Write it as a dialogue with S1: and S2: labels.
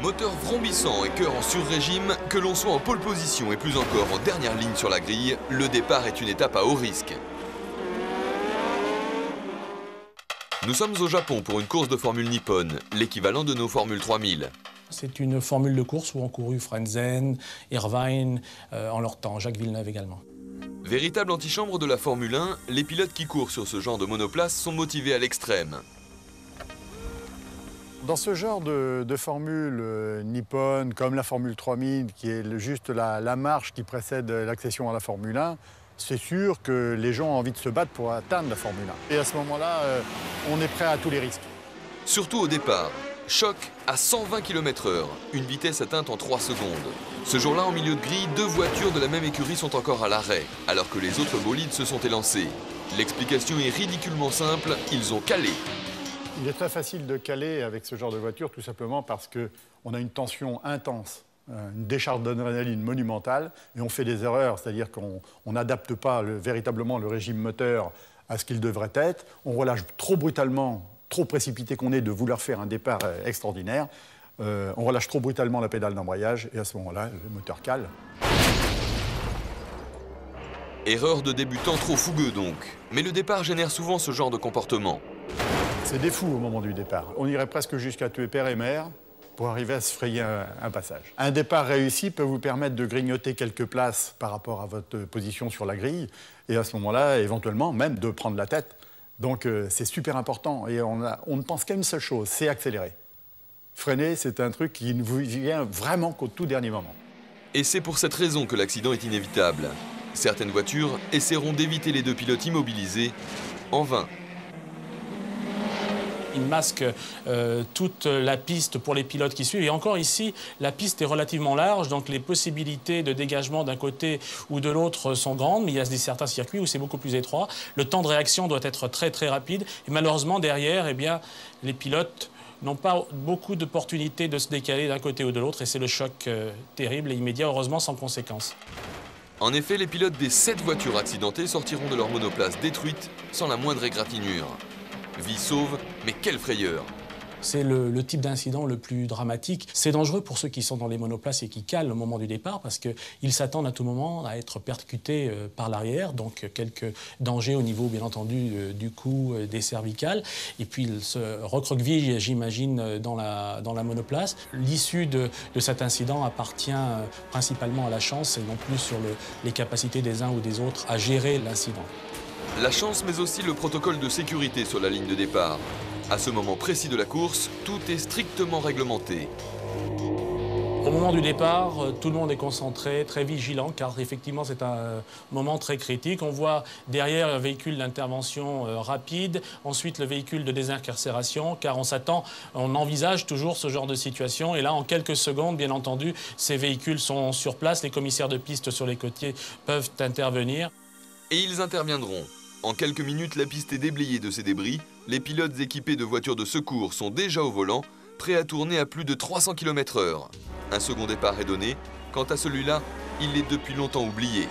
S1: Moteur vrombissant et cœur en sur-régime, que l'on soit en pole position et plus encore en dernière ligne sur la grille, le départ est une étape à haut risque. Nous sommes au Japon pour une course de Formule Nippon, l'équivalent de nos Formule 3000.
S2: C'est une formule de course où ont couru Frentzen, Irvine, en leur temps, Jacques Villeneuve également.
S1: Véritable antichambre de la Formule 1, les pilotes qui courent sur ce genre de monoplace sont motivés à l'extrême.
S3: Dans ce genre de formule Nippon, comme la Formule 3000, qui est juste la marche qui précède l'accession à la Formule 1, c'est sûr que les gens ont envie de se battre pour atteindre la Formule 1. Et à ce moment-là, on est prêt à tous les risques.
S1: Surtout au départ. Choc à 120 km/h, une vitesse atteinte en 3 secondes. Ce jour-là, en milieu de grille, 2 voitures de la même écurie sont encore à l'arrêt, alors que les autres bolides se sont élancés. L'explication est ridiculement simple, ils ont calé.
S3: Il est très facile de caler avec ce genre de voiture, tout simplement parce qu'on a une tension intense, une décharge d'adrénaline monumentale, et on fait des erreurs, c'est-à-dire qu'on n'adapte pas véritablement le régime moteur à ce qu'il devrait être, on relâche trop brutalement, trop précipité qu'on est de vouloir faire un départ extraordinaire, on relâche trop brutalement la pédale d'embrayage, et à ce moment-là, le moteur cale.
S1: Erreur de débutant trop fougueux donc, mais le départ génère souvent ce genre de comportement.
S3: C'est des fous au moment du départ. On irait presque jusqu'à tuer père et mère pour arriver à se frayer un passage. Un départ réussi peut vous permettre de grignoter quelques places par rapport à votre position sur la grille et à ce moment-là, éventuellement, même de prendre la tête. Donc c'est super important et on ne pense qu'à une seule chose, c'est accélérer. Freiner, c'est un truc qui ne vous vient vraiment qu'au tout dernier moment.
S1: Et c'est pour cette raison que l'accident est inévitable. Certaines voitures essaieront d'éviter les 2 pilotes immobilisés, en vain.
S2: Il masque toute la piste pour les pilotes qui suivent. Et encore ici, la piste est relativement large, donc les possibilités de dégagement d'un côté ou de l'autre sont grandes, mais il y a certains circuits où c'est beaucoup plus étroit. Le temps de réaction doit être très très rapide. Et malheureusement, derrière, eh bien, les pilotes n'ont pas beaucoup d'opportunités de se décaler d'un côté ou de l'autre. Et c'est le choc terrible et immédiat, heureusement sans conséquence.
S1: En effet, les pilotes des 7 voitures accidentées sortiront de leur monoplace détruite sans la moindre égratignure. Vie sauve, mais quelle frayeur!
S2: C'est le type d'incident le plus dramatique. C'est dangereux pour ceux qui sont dans les monoplaces et qui calent au moment du départ parce qu'ils s'attendent à tout moment à être percutés par l'arrière, donc quelques dangers au niveau, bien entendu, du cou, des cervicales. Et puis ils se recroquevillent, j'imagine, dans la monoplace. L'issue de cet incident appartient principalement à la chance et non plus sur les capacités des uns ou des autres à gérer l'incident.
S1: La chance, mais aussi le protocole de sécurité sur la ligne de départ. À ce moment précis de la course, tout est strictement réglementé.
S2: Au moment du départ, tout le monde est concentré, très vigilant, car effectivement c'est un moment très critique. On voit derrière un véhicule d'intervention rapide, ensuite le véhicule de désincarcération, car on envisage toujours ce genre de situation. Et là, en quelques secondes, bien entendu, ces véhicules sont sur place, les commissaires de piste sur les côtiers peuvent intervenir.
S1: Et ils interviendront. En quelques minutes, la piste est déblayée de ces débris. Les pilotes équipés de voitures de secours sont déjà au volant, prêts à tourner à plus de 300 km/h. Un second départ est donné. Quant à celui-là, il est depuis longtemps oublié.